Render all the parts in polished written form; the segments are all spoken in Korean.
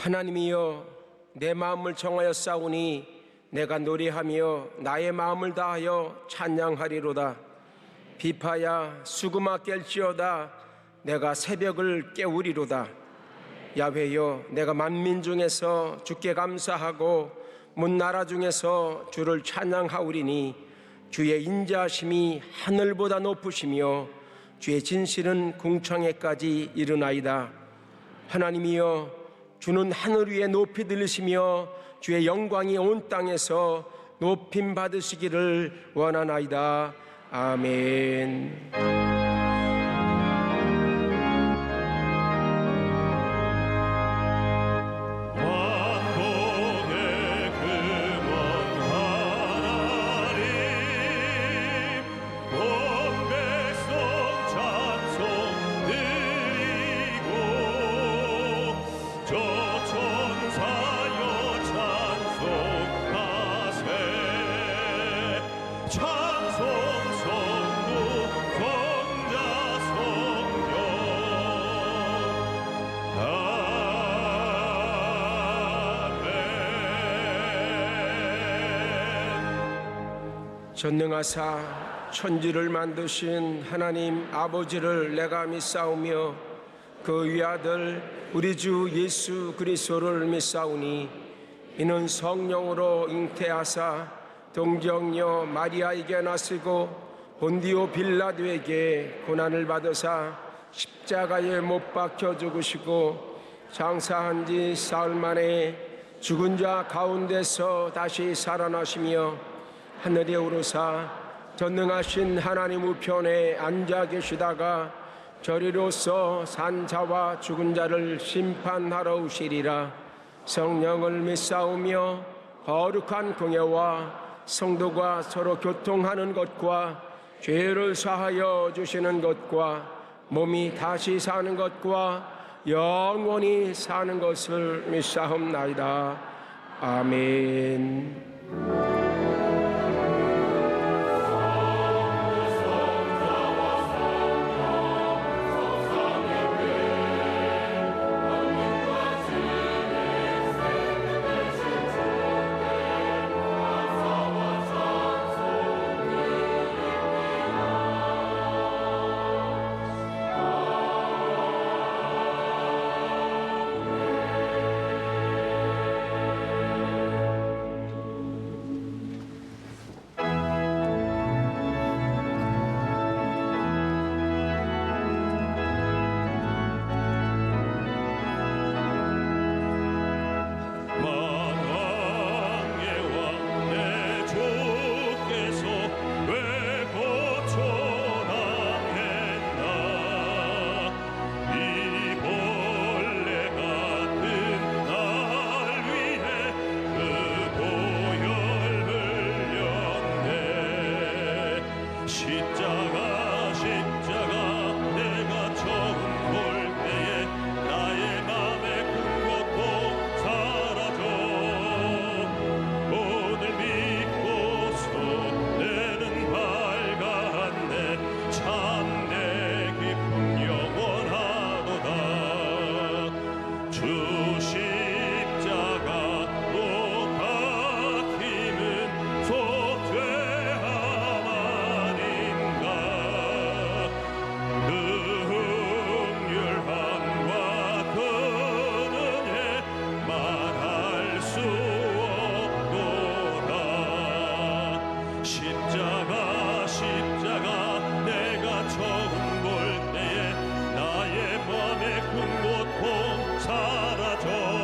하나님이여, 내 마음을 정하여 싸우니 내가 노래하며 나의 마음을 다하여 찬양하리로다. 비파야 수금아 깰지어다. 내가 새벽을 깨우리로다. 야훼여, 내가 만민 중에서 주께 감사하고 문 나라 중에서 주를 찬양하오리니 주의 인자하심이 하늘보다 높으시며 주의 진실은 궁창에까지 이르나이다. 하나님이여, 주는 하늘 위에 높이 들리시며 주의 영광이 온 땅에서 높임 받으시기를 원하나이다. 아멘. 전능하사 천지를 만드신 하나님 아버지를 내가 믿사오며 그 위아들 우리 주 예수 그리스도를 믿사오니 이는 성령으로 잉태하사 동정녀 마리아에게 나시고 본디오 빌라도에게 고난을 받으사 십자가에 못 박혀 죽으시고 장사한 지 사흘 만에 죽은 자 가운데서 다시 살아나시며 하늘에 오르사 전능하신 하나님 우편에 앉아 계시다가 저리로서 산 자와 죽은 자를 심판하러 오시리라. 성령을 믿사오며 거룩한 공예와 성도가 서로 교통하는 것과 죄를 사하여 주시는 것과 몸이 다시 사는 것과 영원히 사는 것을 믿사옵나이다. 아멘. 큰 고통 사라져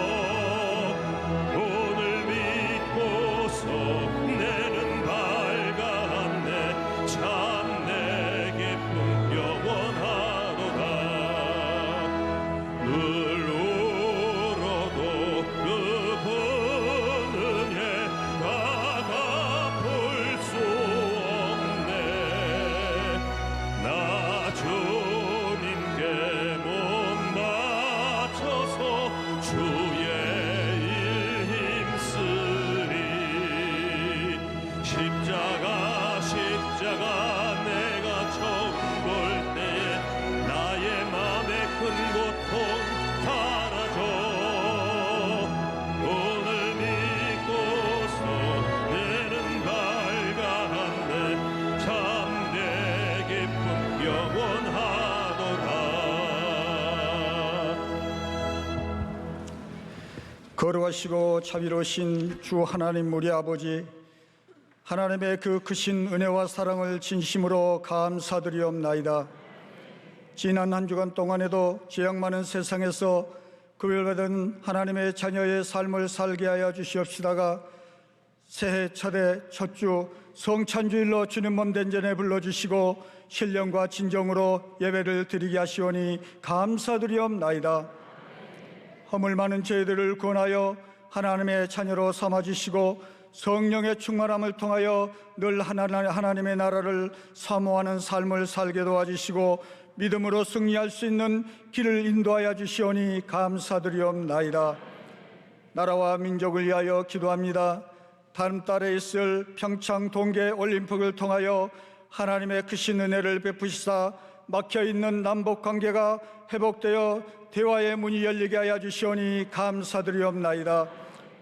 거룩하시고 자비로우신 주 하나님 우리 아버지, 하나님의 그 크신 은혜와 사랑을 진심으로 감사드리옵나이다. 지난 한 주간 동안에도 죄악 많은 세상에서 구별받은 하나님의 자녀의 삶을 살게 하여 주시옵시다가 새해 첫해 첫주 성찬주일로 주님 몸 된 전에 불러주시고 신령과 진정으로 예배를 드리게 하시오니 감사드리옵나이다. 허물 많은 저희들을 구원하여 하나님의 자녀로 삼아주시고 성령의 충만함을 통하여 늘 하나님의 나라를 사모하는 삶을 살게 도와주시고 믿음으로 승리할 수 있는 길을 인도하여 주시오니 감사드리옵나이다. 나라와 민족을 위하여 기도합니다. 다음 달에 있을 평창 동계 올림픽을 통하여 하나님의 크신 은혜를 베푸시사 막혀있는 남북 관계가 회복되어 대화의 문이 열리게 하여 주시오니 감사드리옵나이다.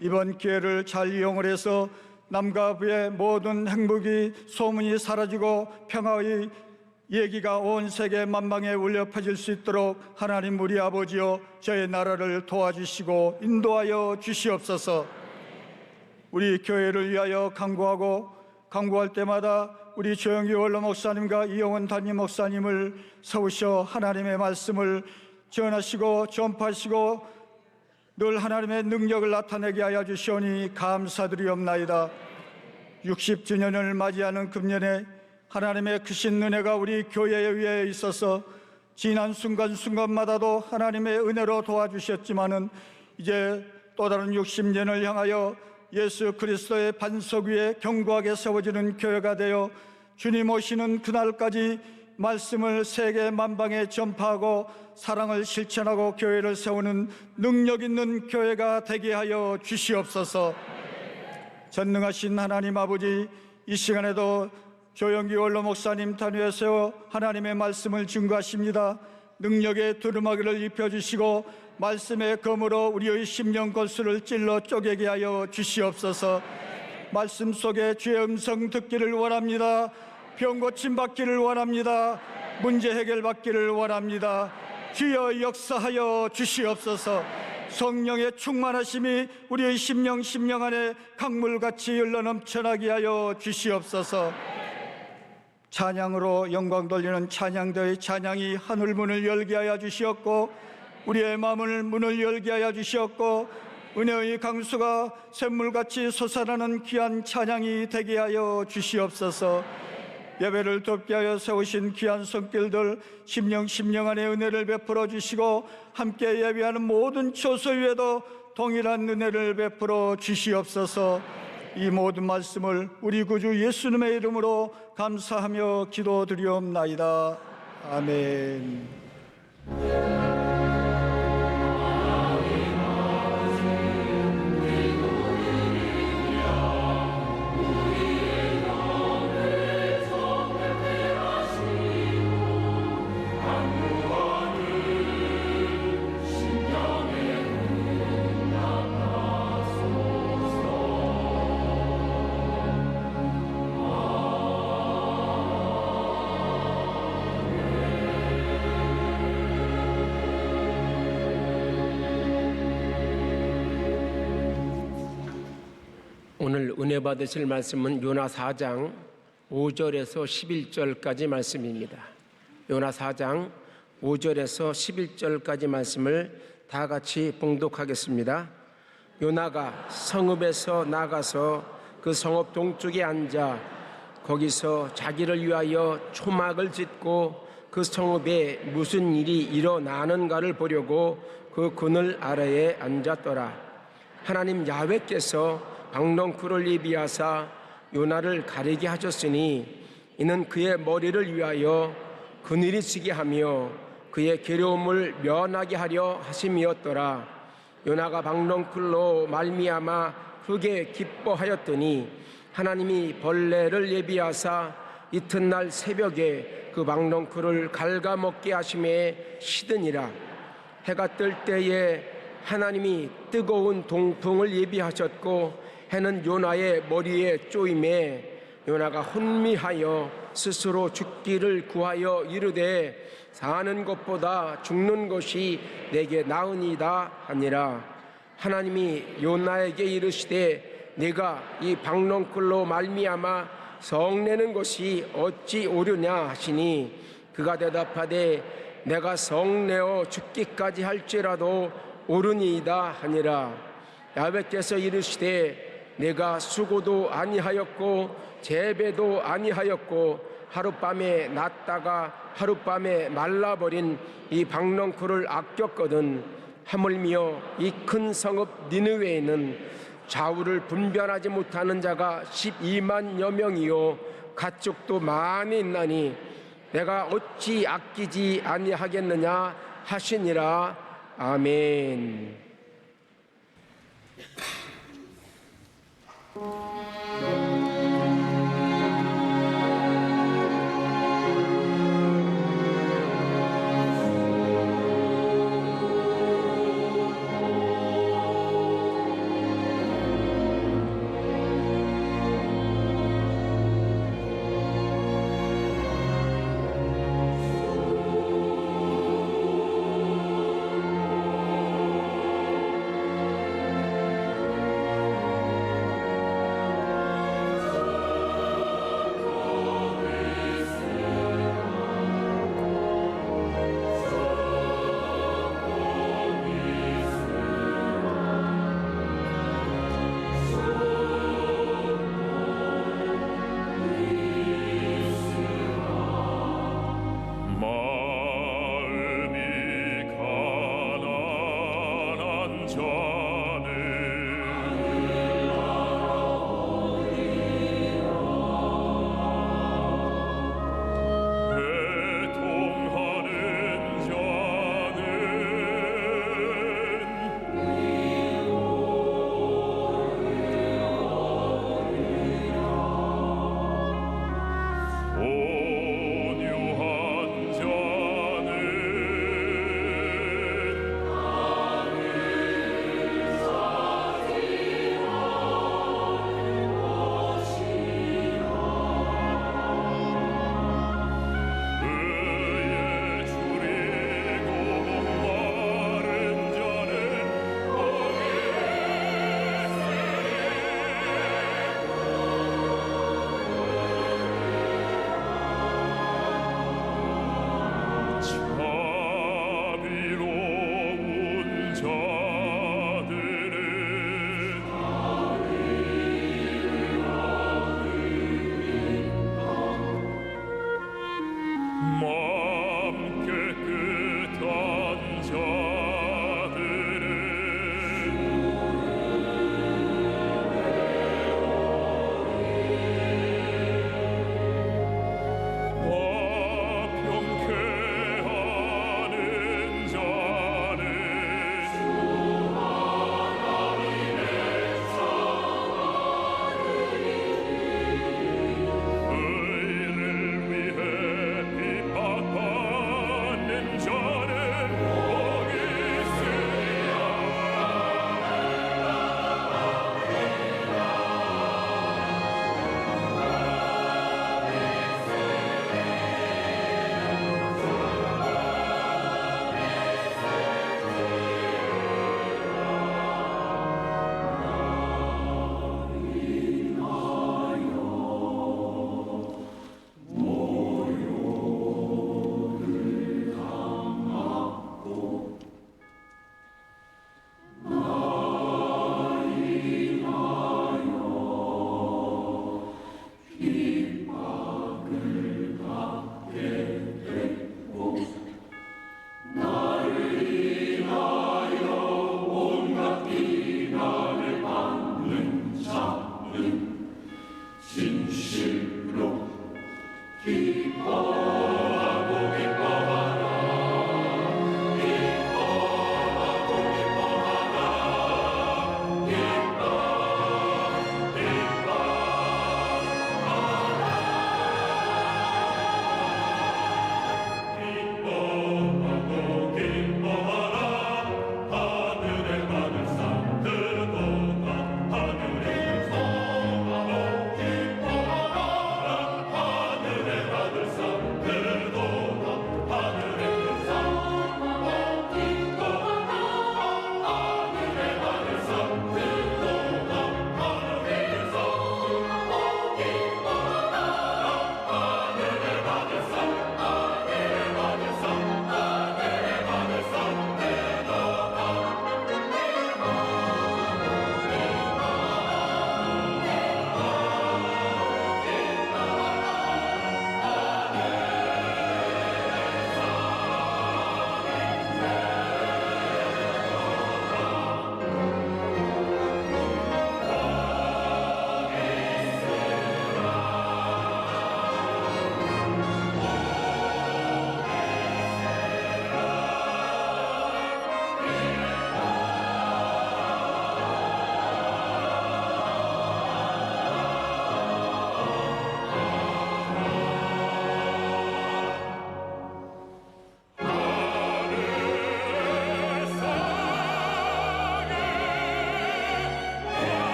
이번 기회를 잘 이용을 해서 남과 북의 모든 행복이 소문이 사라지고 평화의 얘기가 온 세계 만방에 울려 퍼질 수 있도록 하나님 우리 아버지여 저의 나라를 도와주시고 인도하여 주시옵소서. 우리 교회를 위하여 간구할 때마다 우리 조영기 원로 목사님과 이영원 담임 목사님을 세우셔 하나님의 말씀을 전하시고 전파하시고 늘 하나님의 능력을 나타내게 하여 주시오니 감사드리옵나이다. 60주년을 맞이하는 금년에 하나님의 크신 은혜가 우리 교회에 위해 있어서 지난 순간순간마다도 하나님의 은혜로 도와주셨지만은 이제 또 다른 60년을 향하여 예수 그리스도의 반석 위에 견고하게 세워지는 교회가 되어 주님 오시는 그날까지 말씀을 세계 만방에 전파하고 사랑을 실천하고 교회를 세우는 능력 있는 교회가 되게 하여 주시옵소서. 전능하신 하나님 아버지, 이 시간에도 조영기 원로 목사님 단위에 세워 하나님의 말씀을 증거하십니다. 능력의 두루마기를 입혀주시고 말씀의 검으로 우리의 심령 골수를 찔러 쪼개게 하여 주시옵소서. 말씀 속에 주의 음성 듣기를 원합니다. 병 고침 받기를 원합니다. 문제 해결 받기를 원합니다. 주여 역사하여 주시옵소서. 성령의 충만하심이 우리의 심령 안에 강물같이 흘러넘쳐나게 하여 주시옵소서. 찬양으로 영광 돌리는 찬양대의 찬양이 하늘문을 열게 하여 주시옵고 우리의 마음을 문을 열게 하여 주시옵고 은혜의 강수가 샘물같이 솟아나는 귀한 찬양이 되게 하여 주시옵소서. 예배를 돕게 하여 세우신 귀한 손길들 심령 안에 은혜를 베풀어 주시고 함께 예배하는 모든 처소 위에도 동일한 은혜를 베풀어 주시옵소서. 이 모든 말씀을 우리 구주 예수님의 이름으로 감사하며 기도드리옵나이다. 아멘. 오늘 은혜 받으실 말씀은 요나 4장 5절에서 11절까지 말씀입니다. 요나 4장 5절에서 11절까지 말씀을 다 같이 봉독하겠습니다. 요나가 성읍에서 나가서 그 성읍 동쪽에 앉아 거기서 자기를 위하여 초막을 짓고 그 성읍에 무슨 일이 일어나는가를 보려고 그 그늘 아래에 앉았더라. 하나님 야훼께서 박넝쿨을 예비하사 요나를 가리게 하셨으니 이는 그의 머리를 위하여 그늘이 지게 하며 그의 괴로움을 면하게 하려 하심이었더라. 요나가 박넝쿨로 말미암아 흑에 기뻐하였더니 하나님이 벌레를 예비하사 이튿날 새벽에 그 박넝쿨을 갉아먹게 하심에 시드니라. 해가 뜰 때에 하나님이 뜨거운 동풍을 예비하셨고 해는 요나의 머리에 쪼임에 요나가 혼미하여 스스로 죽기를 구하여 이르되 사는 것보다 죽는 것이 내게 나으니이다 하니라. 하나님이 요나에게 이르시되 네가 이 박농쿨로 말미암아 성내는 것이 어찌 옳으냐 하시니 그가 대답하되 내가 성내어 죽기까지 할지라도 옳으니이다 하니라. 야훼께서 이르시되 내가 수고도 아니하였고 재배도 아니하였고 하룻밤에 났다가 하룻밤에 말라버린 이 박농쿨을 아꼈거든 하물며 이 큰 성읍 니느웨에는 좌우를 분별하지 못하는 자가 12만여 명이요 가축도 많이 있나니 내가 어찌 아끼지 아니하겠느냐 하시니라. 아멘.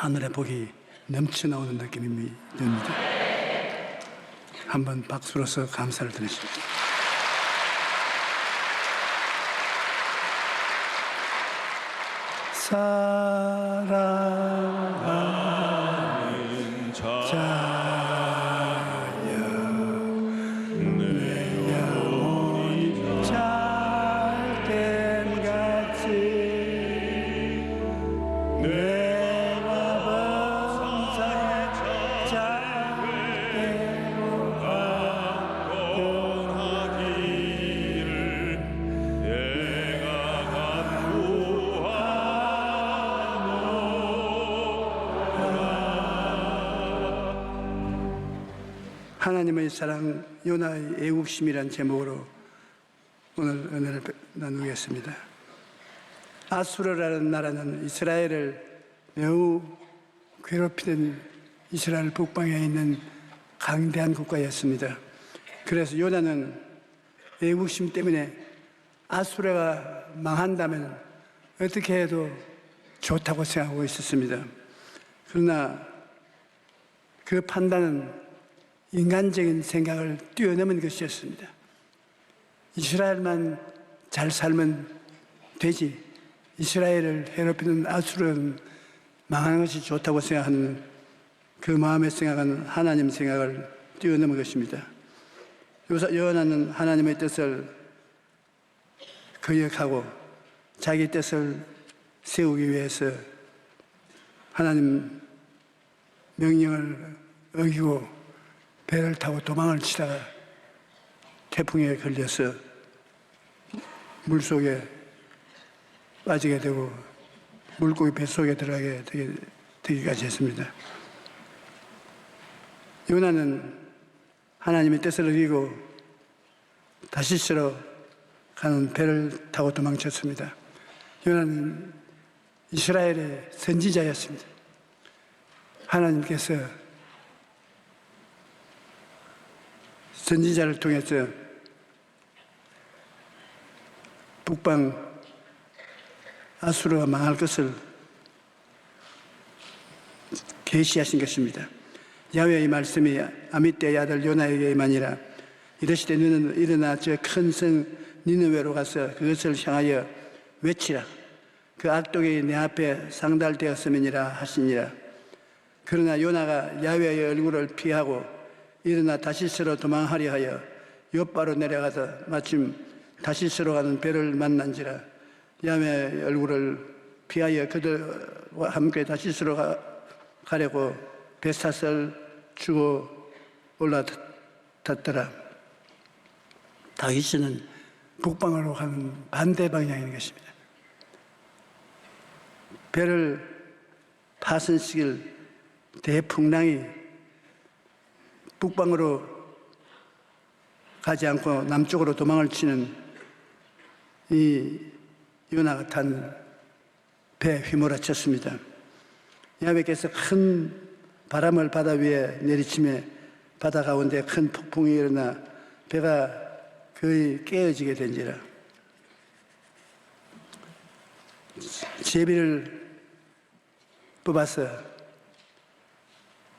하늘의 복이 넘쳐나오는 느낌이 듭니다. 한번 박수로서 감사를 드리십니다. 사랑하는 자여 내 영혼이 잘됨같이 내가 범사에 잘되고 하기를 내가 하나님의 사랑 요나의 애국심이란 제목으로 오늘 은혜를 나누겠습니다. 아수르라는 나라는 이스라엘을 매우 괴롭히던 이스라엘 북방에 있는 강대한 국가였습니다. 그래서 요나는 애국심 때문에 아수르가 망한다면 어떻게 해도 좋다고 생각하고 있었습니다. 그러나 그 판단은 인간적인 생각을 뛰어넘은 것이었습니다. 이스라엘만 잘 살면 되지, 이스라엘을 괴롭히는 아수르는 망하는 것이 좋다고 생각하는 그 마음의 생각은 하나님 생각을 뛰어넘은 것입니다. 요나는 하나님의 뜻을 거역하고 자기 뜻을 세우기 위해서 하나님 명령을 어기고 배를 타고 도망을 치다가 태풍에 걸려서 물속에 빠지게 되고 물고기 뱃속에 들어가게 되기까지 했습니다. 요나는 하나님의 뜻을 어기고 다시스로 가는 배를 타고 도망쳤습니다. 요나는 이스라엘의 선지자였습니다. 하나님께서 선지자를 통해서 북방 아수르가 망할 것을 계시하신 것입니다. 야훼의 말씀이 아미떼의 아들 요나에게 임하니라. 이르시되 너는 일어나 저 큰 성 니느웨로 가서 그것을 향하여 외치라. 그 악독이 내 앞에 상달되었음이니라 하시니라. 그러나 요나가 야훼의 얼굴을 피하고 일어나 다시스로 도망하려 하여 욥바로 내려가서 마침 다시스로 가는 배를 만난지라. 야훼의 얼굴을 피하여 그들과 함께 다시스로 가려고 뱃사슬 주고 올라탔더라. 다시스는 북방으로 가는 반대 방향인 것입니다. 배를 파선시킬 대풍랑이 북방으로 가지 않고 남쪽으로 도망을 치는 이 요나가 탄 배에 휘몰아쳤습니다. 야훼께서 큰 바람을 바다 위에 내리치며 바다 가운데 큰 폭풍이 일어나 배가 거의 깨어지게 된지라. 제비를 뽑아서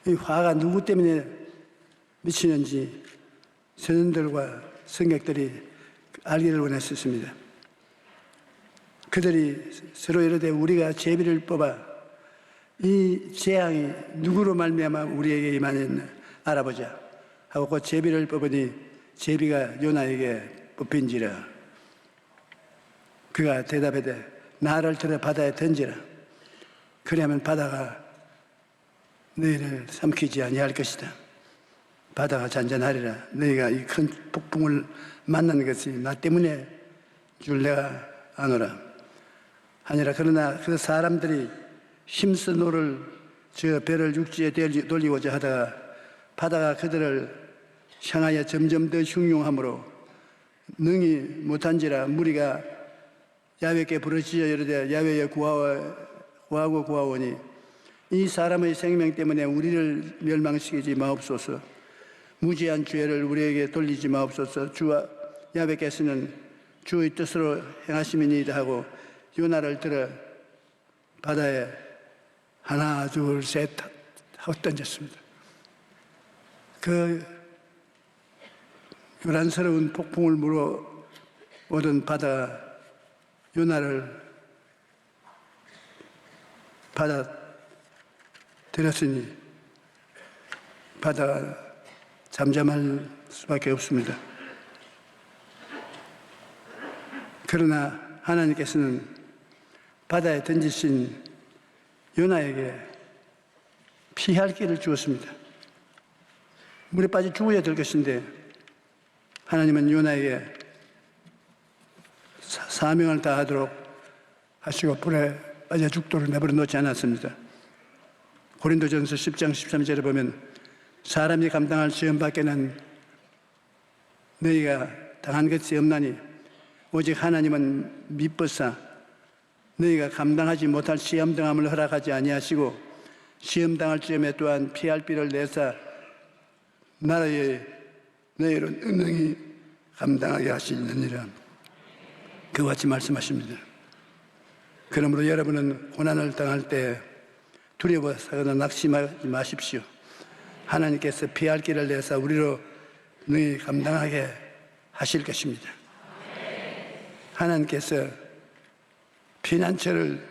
이 화가 누구 때문에 미치는지 선원들과 승객들이 알기를 원했었습니다. 그들이 서로 이르되 우리가 제비를 뽑아 이 재앙이 누구로 말미암아 우리에게 임하였나 알아보자 하고 그 제비를 뽑으니 제비가 요나에게 뽑힌지라. 그가 대답하되 나를 들어 바다에 던지라. 그리하면 바다가 너희를 삼키지 아니할 것이다. 바다가 잔잔하리라. 너희가 이 큰 폭풍을 만난 것이 나 때문에 줄 내가 아노라 하니라. 그러나 그 사람들이 힘써 노를 저 배를 육지에 돌리고자 하다가 바다가 그들을 향하여 점점 더 흉흉함으로 능히 못한지라. 무리가 야훼께 부르짖어 이르되 야훼여 구하오니 이 사람의 생명 때문에 우리를 멸망시키지 마옵소서. 무지한 죄를 우리에게 돌리지 마옵소서. 주와 야훼께서는 주의 뜻으로 행하심이니이다 하고 요나를 들어 바다에 하나, 둘, 셋 하고 던졌습니다. 그 요란스러운 폭풍을 물어오던 바다 요나를 받아들였으니 바다가 잠잠할 수밖에 없습니다. 그러나 하나님께서는 바다에 던지신 요나에게 피할 길을 주었습니다. 물에 빠져 죽어야 될 것인데 하나님은 요나에게 사명을 다하도록 하시고 불에 빠져 죽도록 내버려 놓지 않았습니다. 고린도전서 10장 13절에 보면 사람이 감당할 시험 밖에는 너희가 당한 것이 없나니 오직 하나님은 미쁘사 너희가 감당하지 못할 시험 당함을 허락하지 아니하시고 시험 당할 즈음에 또한 피할 길을 내사 나라의 너희로 능히 감당하게 하시느니라. 그와 같이 말씀하십니다. 그러므로 여러분은 고난을 당할 때 두려워하거나 낙심하지 마십시오. 하나님께서 피할 길을 내사 우리로 능히 감당하게 하실 것입니다. 하나님께서 피난처를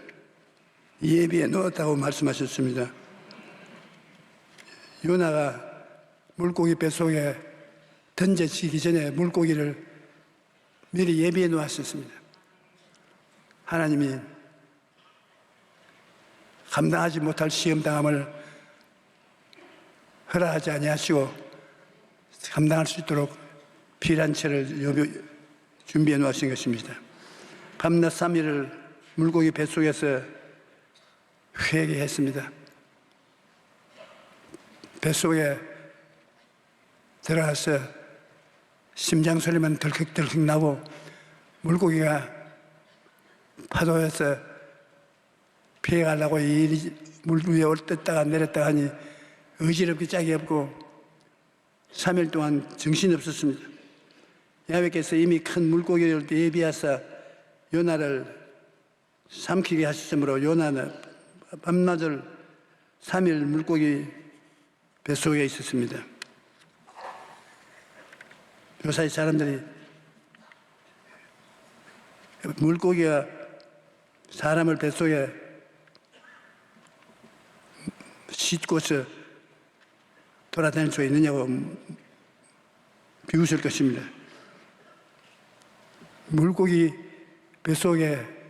예비해 놓았다고 말씀하셨습니다. 요나가 물고기 뱃속에 던져지기 전에 물고기를 미리 예비해 놓았었습니다. 하나님이 감당하지 못할 시험당함을 허락하지 아니하시고 감당할 수 있도록 피난처를 준비해 놓으신 것입니다. 밤낮 3일을 물고기 뱃속에서 회개했습니다. 뱃속에 들어가서 심장 소리만 덜컥덜컥 나고 물고기가 파도에서 피해가려고 물 위에 올랐다가 내렸다가 하니 의지롭게 짝이 없고 3일 동안 정신이 없었습니다. 야훼께서 이미 큰 물고기를 예비하사 요나를 삼키게 하셨으므로 요나는 밤낮을 3일 물고기 뱃속에 있었습니다. 요사이 사람들이 물고기가 사람을 뱃속에 싣고서 돌아다닐 수 있느냐고 비웃을 것입니다. 물고기 뱃속에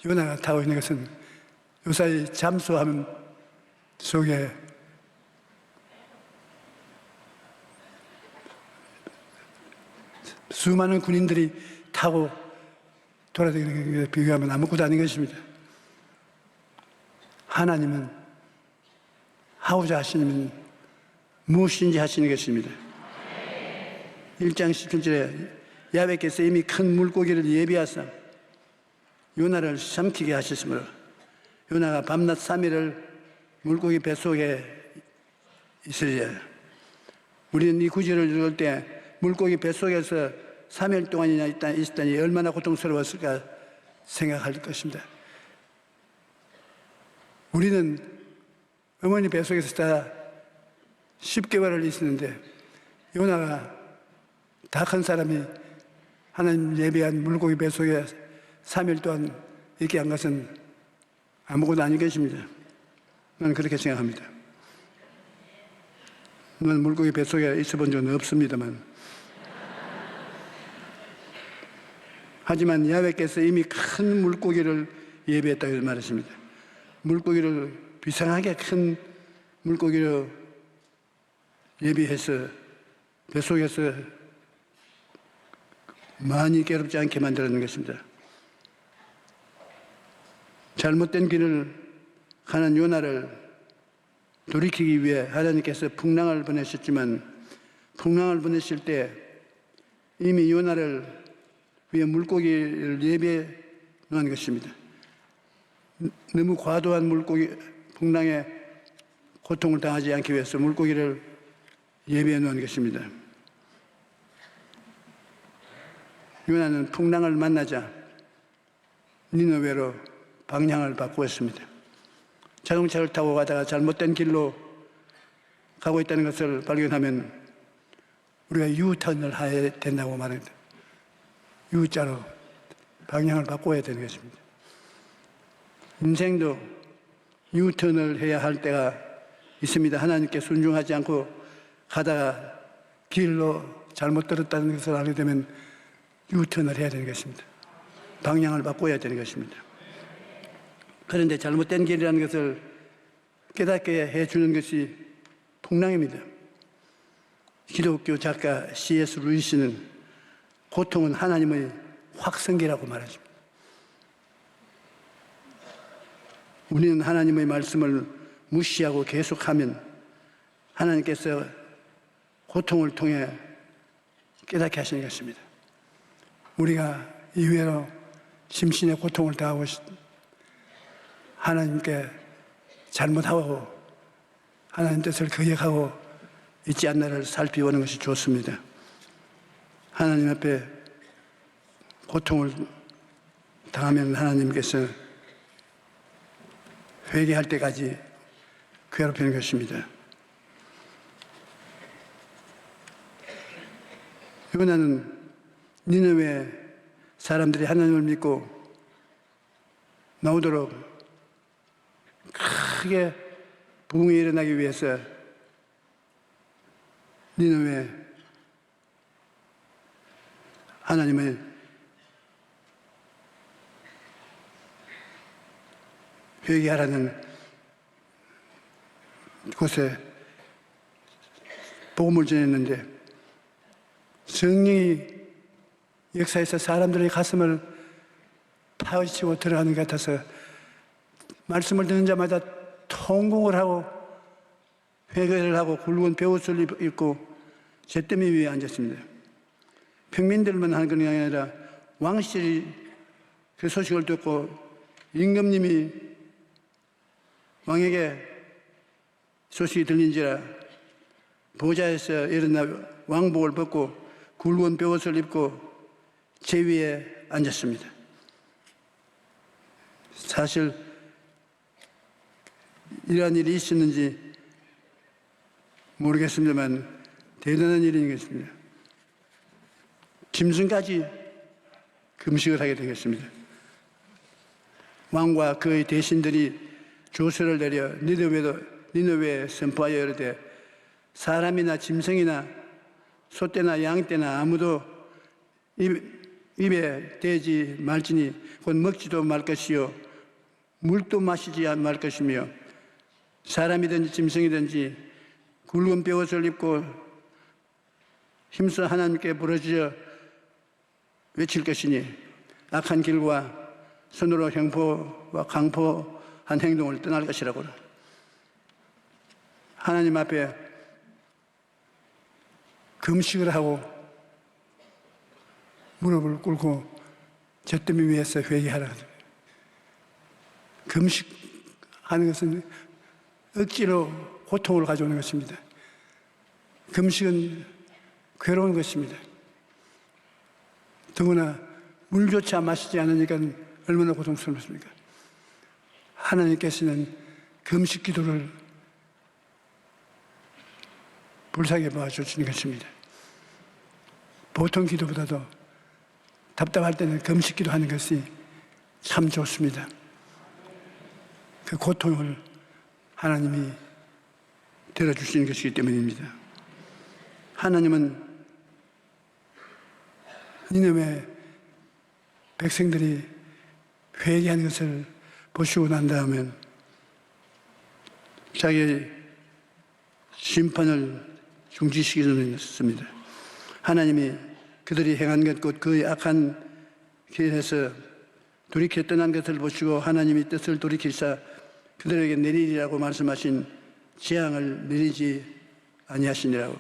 요나가 타고 있는 것은 요사이 잠수함 속에 수많은 군인들이 타고 돌아다니는 것에 비교하면 아무것도 아닌 것입니다. 하나님은 하고자 하시면 무엇인지 하시는 것입니다. 1장 17절에 야훼께서 이미 큰 물고기를 예비하사 요나를 삼키게 하셨으므로 요나가 밤낮 3일을 물고기 뱃속에 있으리라. 우리는 이 구절을 읽을 때 물고기 뱃속에서 3일 동안이나 있다니 얼마나 고통스러웠을까 생각할 것입니다. 우리는 어머니 뱃속에서 다 10개월을 있었는데 요나가 다 큰 사람이 하나님 예비한 물고기 뱃속에 3일 동안 있게 한 것은 아무것도 아닌 것입니다. 저는 그렇게 생각합니다. 저는 물고기 뱃속에 있어 본 적은 없습니다만 하지만 야훼께서 이미 큰 물고기를 예비했다고 말했습니다. 물고기를 비상하게 큰 물고기를 예비해서 뱃속에서 많이 괴롭지 않게 만들어낸 것입니다. 잘못된 길을 가는 요나를 돌이키기 위해 하나님께서 풍랑을 보내셨지만 풍랑을 보내실 때 이미 요나를 위해 물고기를 예비해 놓은 것입니다. 너무 과도한 물고기 풍랑에 고통을 당하지 않기 위해서 물고기를 예비해 놓은 것입니다. 요나는 풍랑을 만나자 니느웨로 방향을 바꾸었습니다. 자동차를 타고 가다가 잘못된 길로 가고 있다는 것을 발견하면 우리가 유턴을 해야 된다고 말합니다. U자로 방향을 바꿔야 되는 것입니다. 인생도 유턴을 해야 할 때가 있습니다. 하나님께 순종하지 않고 가다가 길로 잘못 들었다는 것을 알게 되면 유턴을 해야 되는 것입니다. 방향을 바꿔야 되는 것입니다. 그런데 잘못된 길이라는 것을 깨닫게 해주는 것이 풍랑입니다. 기독교 작가 C.S. 루이스는 고통은 하나님의 확성기라고 말하십니다. 우리는 하나님의 말씀을 무시하고 계속하면 하나님께서 고통을 통해 깨닫게 하시는 것입니다. 우리가 이외로 심신의 고통을 당하고 하나님께 잘못하고 하나님 뜻을 거역하고 있지 않나를 살펴보는 것이 좋습니다. 하나님 앞에 고통을 당하면 하나님께서 회개할 때까지 괴롭히는 것입니다. 요나는 니느웨 사람들이 하나님을 믿고 나오도록 크게 부흥이 일어나기 위해서 니느웨 하나님을 회개하라는 곳에 복음을 전했는데 성령이 역사에서 사람들의 가슴을 파헤치고 들어가는 것 같아서 말씀을 듣는 자마다 통곡을 하고 회개를 하고 굵은 베옷을 입고 잿더미 위에 앉았습니다. 평민들만 하는 것이 아니라 왕실이 그 소식을 듣고 임금님이 왕에게 소식이 들린지라 보좌에서 일어나 왕복을 벗고 굵은 베옷을 입고 제 위에 앉았습니다. 사실 이러한 일이 있었는지 모르겠습니다만 대단한 일인 것입니다. 짐승까지 금식을 하게 되겠습니다. 왕과 그의 대신들이 조서를 내려 니느웨에 선포하여 이르되 사람이나 짐승이나 소떼나 양떼나 아무도 입에 대지 말지니 곧 먹지도 말 것이요 물도 마시지 말 것이며 사람이든지 짐승이든지 굵은 베옷을 입고 힘써 하나님께 부르짖어 외칠 것이니 악한 길과 손으로 형포와 강포한 행동을 떠날 것이라고. 하나님 앞에 금식을 하고 무릎을 꿇고 잿더미 위에서 회개하라. 금식하는 것은 억지로 고통을 가져오는 것입니다. 금식은 괴로운 것입니다. 더구나 물조차 마시지 않으니까 얼마나 고통스럽습니까? 하나님께서는 금식 기도를 불쌍히 봐주시는 것입니다. 보통 기도보다도 답답할 때는 금식 기도하는 것이 참 좋습니다. 그 고통을 하나님이 들어주시는 것이기 때문입니다. 하나님은 니느웨 백성들이 회개하는 것을 보시고 난 다음에 자기의 심판을 중지시키셨습니다. 하나님이 그들이 행한 것 곧 그의 악한 길에서 돌이켜 떠난 것을 보시고 하나님이 뜻을 돌이키사 그들에게 내리리라고 말씀하신 재앙을 내리지 아니하시니라고.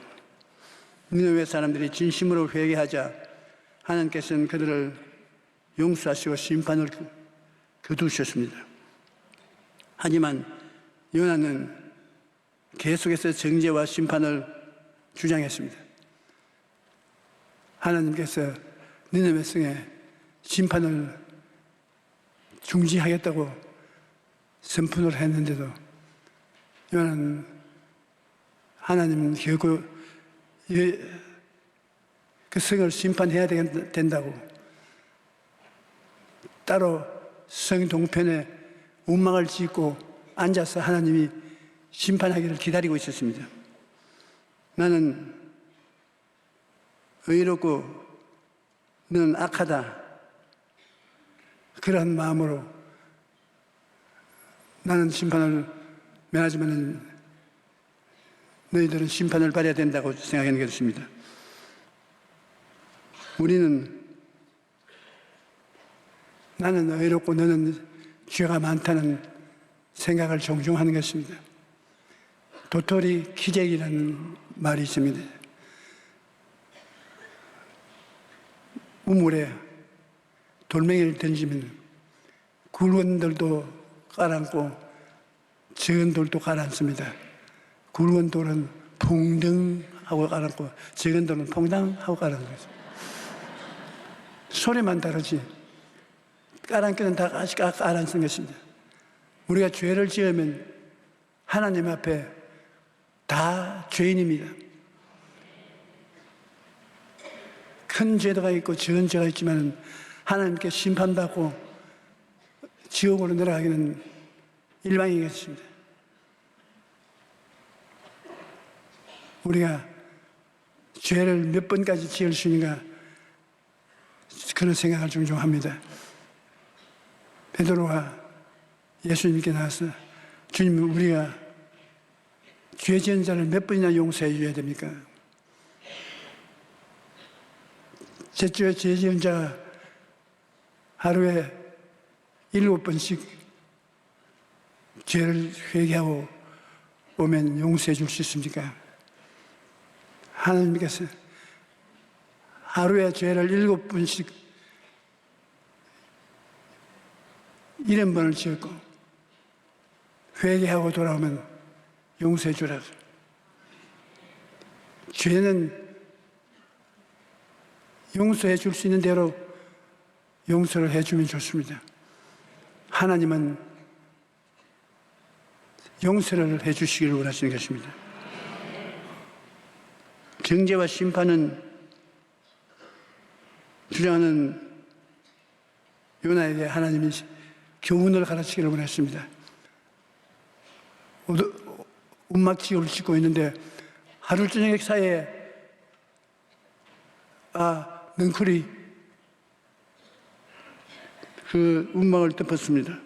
니느웨 사람들이 진심으로 회개하자 하나님께서는 그들을 용서하시고 심판을 거두셨습니다. 하지만 요나는 계속해서 정죄와 심판을 주장했습니다. 하나님께서 니느웨 성에 심판을 중지하겠다고 선포를 했는데도 요나는 하나님 결국 그 성을 심판해야 된다고 따로 성 동편에 운막을 짓고 앉아서 하나님이 심판하기를 기다리고 있었습니다. 나는 의롭고 너는 악하다, 그런 마음으로 나는 심판을 면하지만 너희들은 심판을 받아야 된다고 생각하는 것입니다. 우리는 나는 의롭고 너는 죄가 많다는 생각을 종종 하는 것입니다. 도토리 키재기라는 말이 있습니다. 우물에 돌멩이를 던지면 굵은 돌도 깔아앉고 적은 돌도 깔아앉습니다. 굵은 돌은 풍덩하고 깔아앉고 적은 돌은 퐁당하고 깔아앉습니다. 소리만 다르지 깔아앉기는 다 깔아앉은 것입니다. 우리가 죄를 지으면 하나님 앞에 다 죄인입니다. 큰 죄가 있고 적은 죄가 있지만 하나님께 심판받고 지옥으로 내려가기는 일방이겠습니다. 우리가 죄를 몇 번까지 지을 수 있는가 그런 생각을 종종 합니다. 베드로가 예수님께 나와서 주님, 우리가 죄 지은 자를 몇 번이나 용서해 줘야 됩니까? 제주에 죄 지은 자가 하루에 7번씩 죄를 회개하고 오면 용서해 줄 수 있습니까? 하나님께서 하루에 죄를 7번씩 70번을 지었고 회개하고 돌아오면 용서해 주라고. 죄는 용서해 줄 수 있는 대로 용서를 해주면 좋습니다. 하나님은 용서를 해주시기를 원하시는 것입니다. 정죄와 심판은 주장하는 요나에게 하나님이 교훈을 가르치기를 원했습니다. 운막지옥을 짓고 있는데 하루 저녁 사이에 능쿨이 그 운막을 덮었습니다.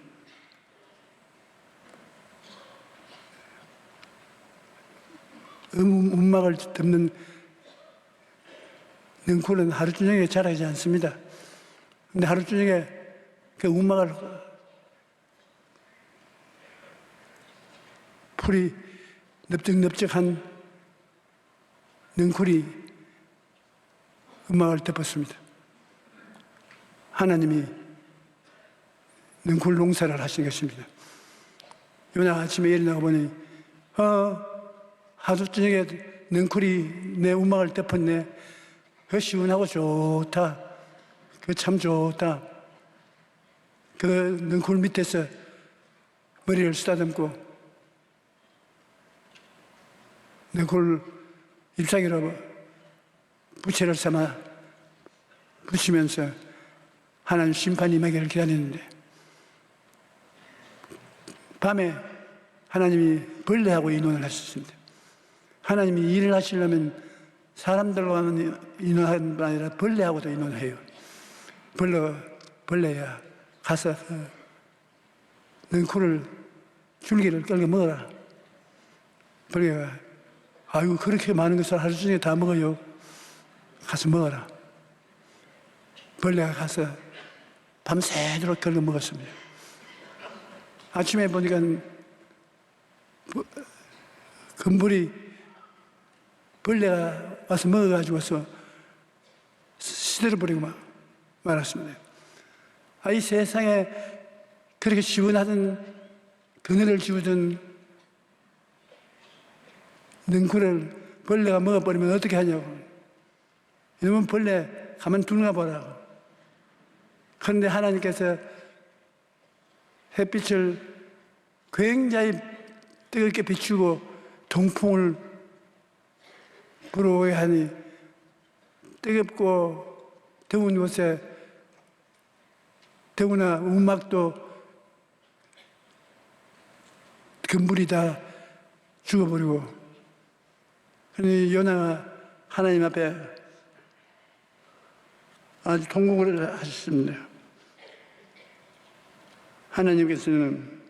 운막을 덮는 능쿨은 하루 저녁에 자라지 않습니다. 근데 하루 저녁에 그 운막을 풀이 넓적넓적한 능쿨이 운막을 덮었습니다. 하나님이 능쿨 농사를 하신 것입니다. 요나가 아침에 일어나고 보니 하루 저녁에 능쿨이 내 운막을 덮었네. 그 시원하고 좋다. 그 참 좋다. 그 능쿨 밑에서 머리를 쓰다듬고 능쿨 잎사귀로 부채를 삼아 붙이면서 하나님 심판이 임하기를 기다리는데 밤에 하나님이 벌레하고 인원을 하셨습니다. 하나님이 일을 하시려면 사람들과는 인원하는 게 아니라 벌레하고도 인원을 해요. 벌레야 가서 능쿨을 줄기를 끌고 먹어라. 벌레가 아이고 그렇게 많은 것을 하루 종일 다 먹어요. 가서 먹어라. 벌레가 가서 밤새도록 끌고 먹었습니다. 아침에 보니까 금불이 벌레가 와서 먹어가지고서 시들어버리고 말았습니다. 이 세상에 그렇게 시원하던 그늘을 지우던 능쿨을 벌레가 먹어버리면 어떻게 하냐고. 이놈은 벌레 가만 두나 보라고. 그런데 하나님께서 햇빛을 굉장히 뜨겁게 비추고 동풍을 불어오게 하니 뜨겁고 더운 곳에 더구나 음악도 금불이 다 죽어버리고, 그러니 요나가 하나님 앞에 아주 통곡을 하셨습니다. 하나님께서는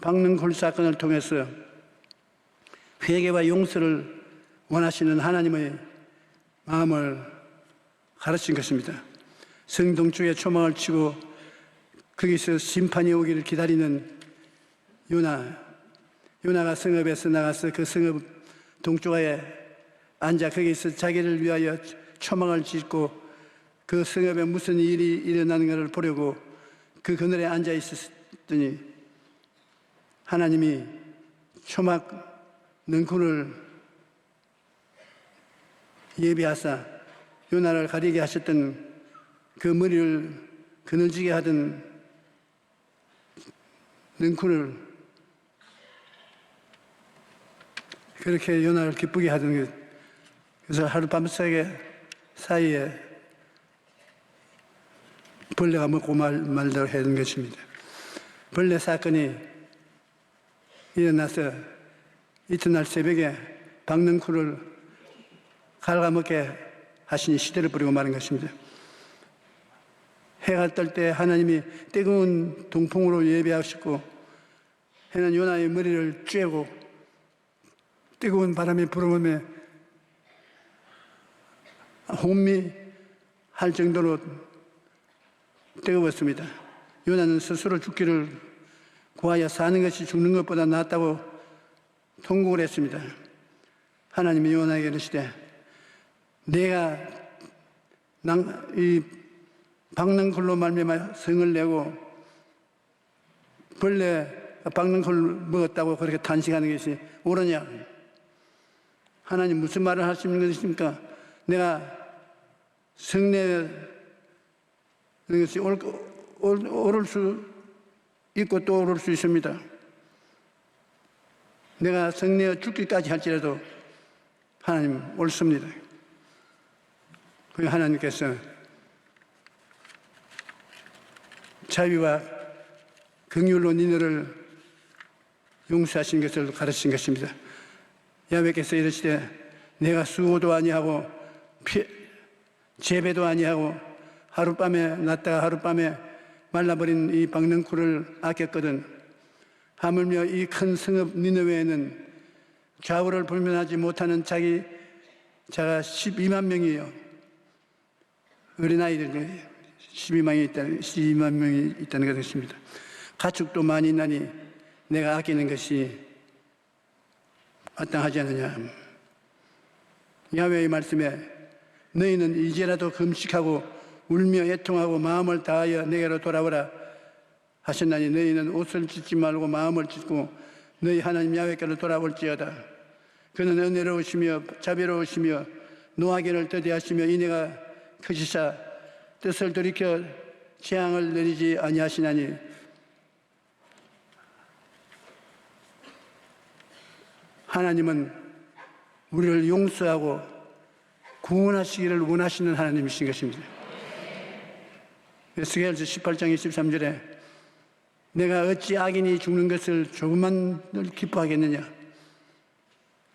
박능골 사건을 통해서 회개와 용서를 원하시는 하나님의 마음을 가르친 것입니다. 성동쪽에 초막을 치고 거기서 심판이 오기를 기다리는 요나가 성읍에서 나가서 그 성읍 동쪽에 앉아 거기서 자기를 위하여 초막을 짓고 그 성읍에 무슨 일이 일어나는 것을 보려고 그 그늘에 앉아 있었더니 하나님이 초막 능쿨을 예비하사 요나를 가리게 하셨던 그 머리를 그늘지게 하던 능쿨을 그렇게 요나를 기쁘게 하던 것. 그래서 하룻밤새게 사이에 벌레가 먹고 말도록 하는 것입니다. 벌레 사건이 일어나서 이튿날 새벽에 박능쿨을 갉아먹게 하시니 시대를 부리고 마는 것입니다. 해가 뜰 때 하나님이 뜨거운 동풍으로 예배하셨고 해는 요나의 머리를 쬐고 뜨거운 바람이 불어오며 혼미할 정도로 뜨거웠습니다. 요나는 스스로 죽기를 구하여 사는 것이 죽는 것보다 낫다고 통곡을 했습니다. 하나님이 요나에게 이르시되 내가 이 박능쿨로 말미암아 성을 내고 벌레가 박능쿨을 먹었다고 그렇게 탄식하는 것이 옳으냐? 하나님 무슨 말을 하시는 것입니까? 내가 성내는 것이 오를 수 있고 또 오를 수 있습니다. 내가 성내어 죽기까지 할지라도 하나님 옳습니다. 그 하나님께서 자비와 긍휼로 너를 용서하신 것을 가르친 것입니다. 야훼께서 이르시되 내가 수고도 아니하고 재배도 아니하고 하룻밤에 났다가 하룻밤에 말라버린 이 박능쿨을 아꼈거든 하물며 이 큰 성읍 니느웨에는 좌우를 불면하지 못하는 자가 12만 명이에요. 어린아이들 12만 명이 있다는 것입니다. 가축도 많이 있나니 내가 아끼는 것이 마땅하지 않느냐. 야훼의 말씀에 너희는 이제라도 금식하고 울며 애통하고 마음을 다하여 내게로 돌아오라 하셨나니 너희는 옷을 찢지 말고 마음을 찢고 너희 하나님 야훼께로 돌아올지어다. 그는 은혜로우시며 자비로우시며 노하기를 더디하시며 인애가 크시사 뜻을 돌이켜 재앙을 내리지 아니하시나니 하나님은 우리를 용서하고 구원하시기를 원하시는 하나님이신 것입니다. 에스겔서 18장 23절에 내가 어찌 악인이 죽는 것을 조금만 기뻐하겠느냐.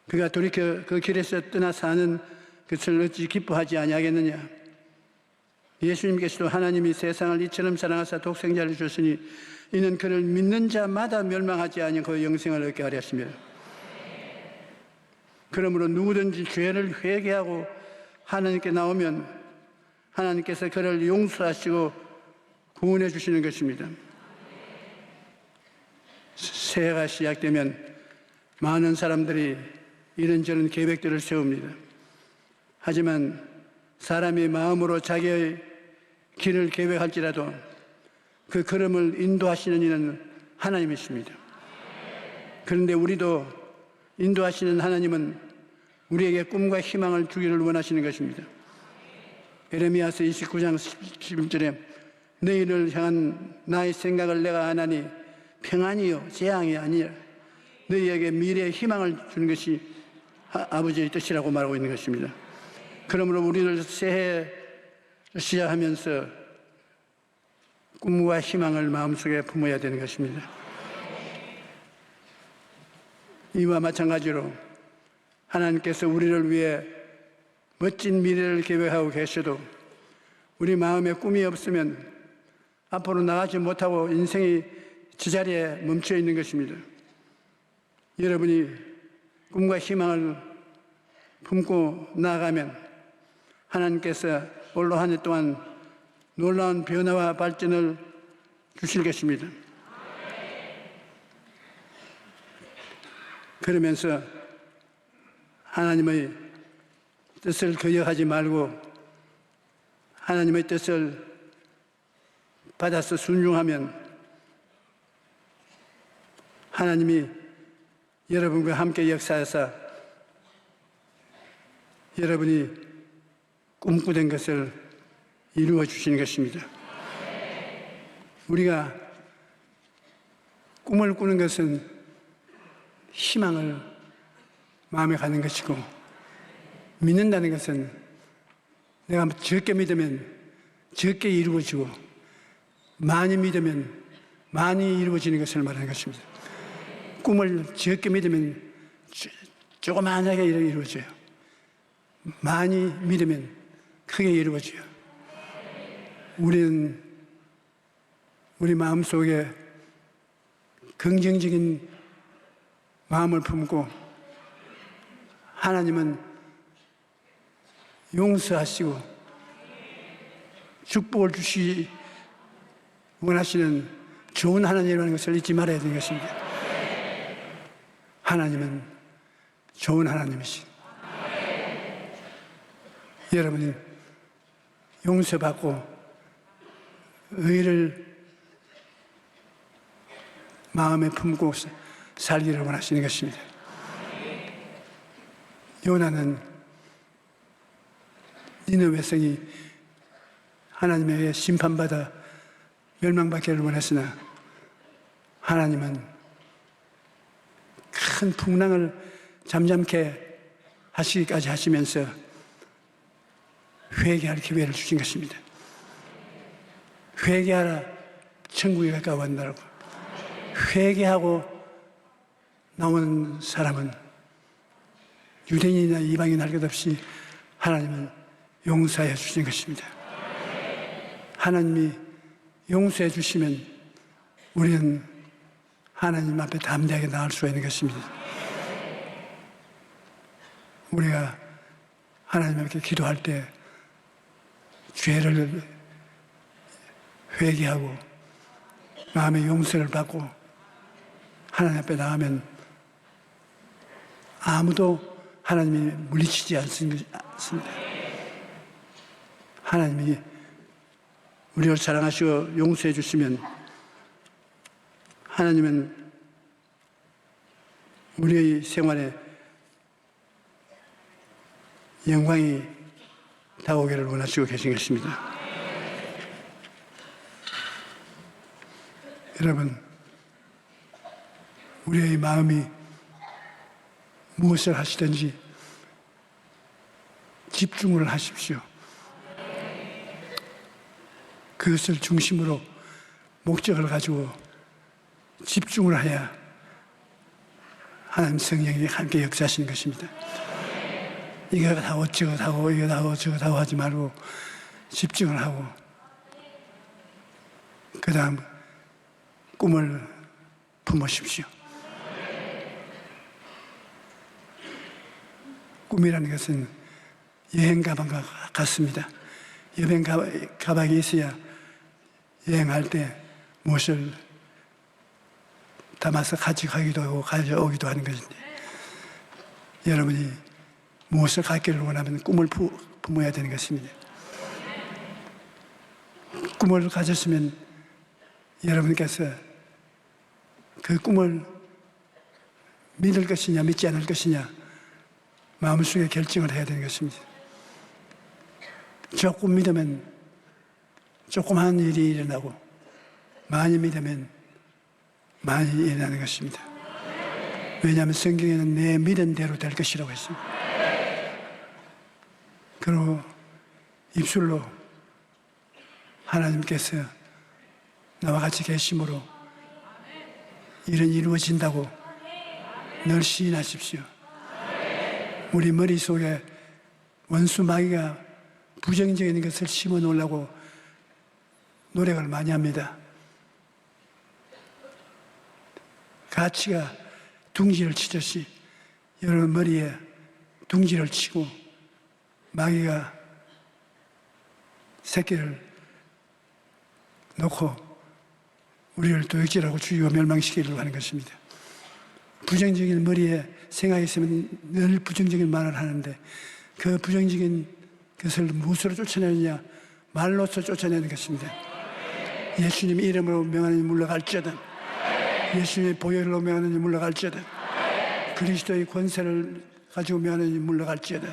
그가 돌이켜 그 길에서 떠나 사는 것을 어찌 기뻐하지 아니하겠느냐. 예수님께서도 하나님이 세상을 이처럼 사랑하사 독생자를 주셨으니 이는 그를 믿는 자마다 멸망하지 아니하고 영생을 얻게 하려 하십니다. 그러므로 누구든지 죄를 회개하고 하나님께 나오면 하나님께서 그를 용서하시고 구원해 주시는 것입니다. 새해가 시작되면 많은 사람들이 이런저런 계획들을 세웁니다. 하지만 사람이 마음으로 자기의 길을 계획할지라도 그 걸음을 인도하시는 이는 하나님이십니다. 그런데 우리도 인도하시는 하나님은 우리에게 꿈과 희망을 주기를 원하시는 것입니다. 에레미야서 29장 11절에 너희를 향한 나의 생각을 내가 아나니 평안이요 재앙이 아니라 너희에게 미래의 희망을 주는 것이 아버지의 뜻이라고 말하고 있는 것입니다. 그러므로 우리를 새해를 시작하면서 꿈과 희망을 마음속에 품어야 되는 것입니다. 이와 마찬가지로 하나님께서 우리를 위해 멋진 미래를 계획하고 계셔도 우리 마음에 꿈이 없으면 앞으로 나가지 못하고 인생이 제자리에 멈춰 있는 것입니다. 여러분이 꿈과 희망을 품고 나아가면 하나님께서 올해 한 해 동안 놀라운 변화와 발전을 주실 것입니다. 그러면서 하나님의 뜻을 거역하지 말고 하나님의 뜻을 받아서 순종하면 하나님이 여러분과 함께 역사하사 여러분이 꿈꾸던 것을 이루어 주시는 것입니다. 우리가 꿈을 꾸는 것은 희망을 마음에 가는 것이고, 믿는다는 것은 내가 적게 믿으면 적게 이루어지고 많이 믿으면 많이 이루어지는 것을 말하는 것입니다. 꿈을 적게 믿으면 조그만하게 이루어져요. 많이 믿으면 크게 이루어져요. 우리는 우리 마음속에 긍정적인 마음을 품고 하나님은 용서하시고 축복을 주시 원하시는 좋은 하나님이라는 것을 잊지 말아야 되는 것입니다. 하나님은 좋은 하나님이신 여러분이 용서받고 의를 마음에 품고 살기를 원하시는 것입니다. 요나는 니느웨 백성이 하나님에 의해 심판받아 멸망받기를 원했으나 하나님은 큰 풍랑을 잠잠케 하시기까지 하시면서 회개할 기회를 주신 것입니다. 회개하라, 천국에 가까워한다고. 회개하고 나오는 사람은 유대인이나 이방인 할 것 없이 하나님은 용서해 주신 것입니다. 하나님이 용서해 주시면 우리는 하나님 앞에 담대하게 나갈 수가 있는 것입니다. 우리가 하나님 앞에 기도할 때 죄를 회개하고 마음의 용서를 받고 하나님 앞에 나가면 아무도 하나님이 물리치지 않습니다. 하나님이 우리를 사랑하시고 용서해 주시면 하나님은 우리의 생활에 영광이 다가오기를 원하시고 계신 것입니다. 여러분, 우리의 마음이 무엇을 하시든지 집중을 하십시오. 그것을 중심으로 목적을 가지고 집중을 해야 하나님 성령이 함께 역사하시는 것입니다. 이거 하고 저거 하고 이거 하고 저거 하고 하지 말고 집중을 하고 그 다음 꿈을 품으십시오. 꿈이라는 것은 여행 가방과 같습니다. 여행 가방이 있어야 여행할 때 무엇을 담아서 가져가기도 하고 가져오기도 하는 것인데 여러분이 무엇을 갖기를 원하면 꿈을 품어야 되는 것입니다. 꿈을 가졌으면 여러분께서 그 꿈을 믿을 것이냐 믿지 않을 것이냐 마음속에 결정을 해야 되는 것입니다. 조금 믿으면 조그마한 일이 일어나고 많이 믿으면 많이 일어나는 것입니다. 왜냐하면 성경에는 내 믿은 대로 될 것이라고 했습니다. 그리고 입술로 하나님께서 나와 같이 계심으로 일은 이루어진다고 늘 시인하십시오. 우리 머릿속에 원수 마귀가 부정적인 것을 심어 놓으려고 노력을 많이 합니다. 가치가 둥지를 치듯이 여러분 머리에 둥지를 치고 마귀가 새끼를 놓고 우리를 도역질하고 죽이고 멸망시키려고 하는 것입니다. 부정적인 머리에 생각이 있으면 늘 부정적인 말을 하는데 그 부정적인 것을 무엇으로 쫓아내느냐? 말로서 쫓아내는 것입니다. 예수님 이름으로 명하는 물러갈지어다. 예수님의 보혈로 명하는 물러갈지어다. 그리스도의 권세를 가지고 명하는 물러갈지어다.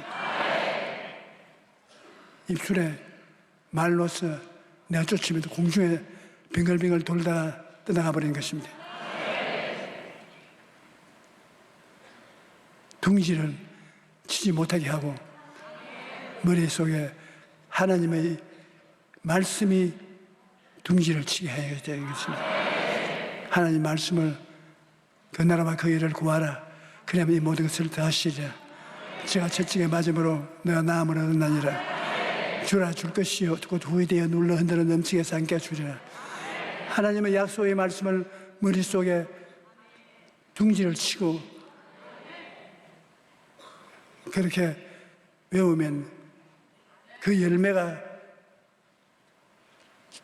입술에 말로서 내가 쫓으면 공중에 빙글빙글 돌다가 떠나가 버리는 것입니다. 둥지를 치지 못하게 하고 머릿속에 하나님의 말씀이 둥지를 치게 해야 되는 것입니다. 하나님 말씀을 그 나라와 그 일을 구하라. 그러면 이 모든 것을 더하시리라. 제가 채찍에 맞음으로 너가 나음을 얻었나니라. 주라 줄 것이요 곧 후회되어 눌러 흔들어 넘치게 삼게 주리라. 하나님의 약속의 말씀을 머릿속에 둥지를 치고 그렇게 외우면 그 열매가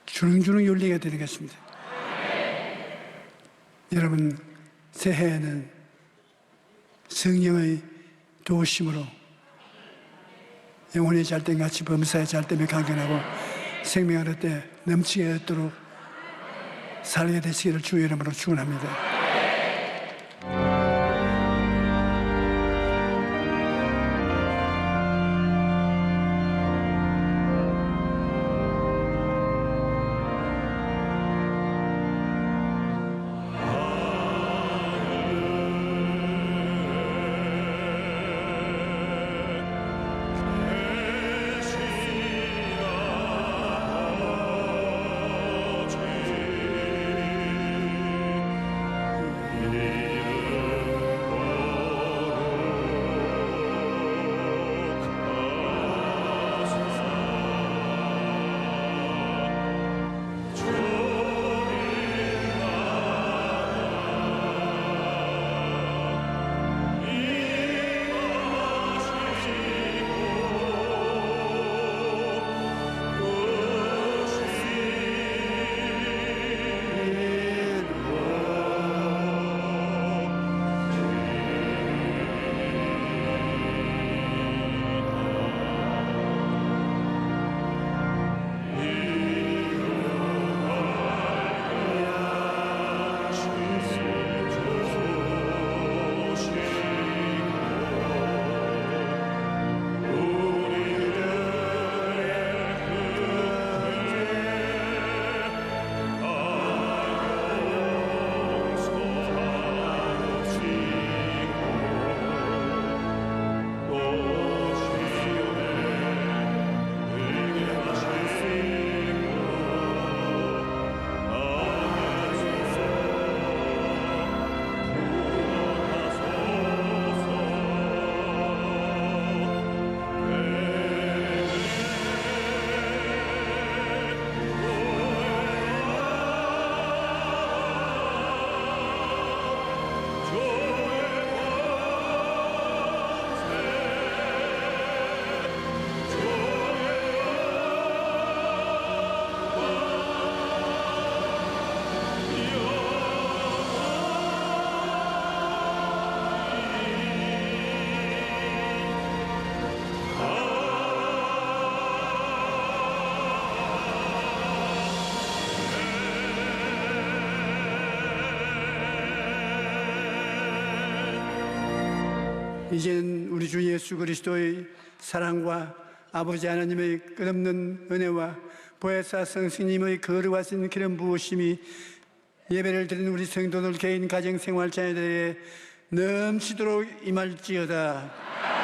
주렁주렁 열리게 되는 것입니다. 여러분 새해에는 성령의 도우심으로 영혼의 잘됨같이 범사의 잘됨에 강건하고 생명을 얻되 넘치게 얻도록 살게 되시기를 주의 이름으로 축원합니다. 이제는 우리 주 예수 그리스도의 사랑과 아버지 하나님의 끝없는 은혜와 보혜사 성신님의 거룩하신 기름 부으심이 예배를 드리는 우리 성도들 개인 가정 생활 자녀들에게 넘치도록 임할지어다.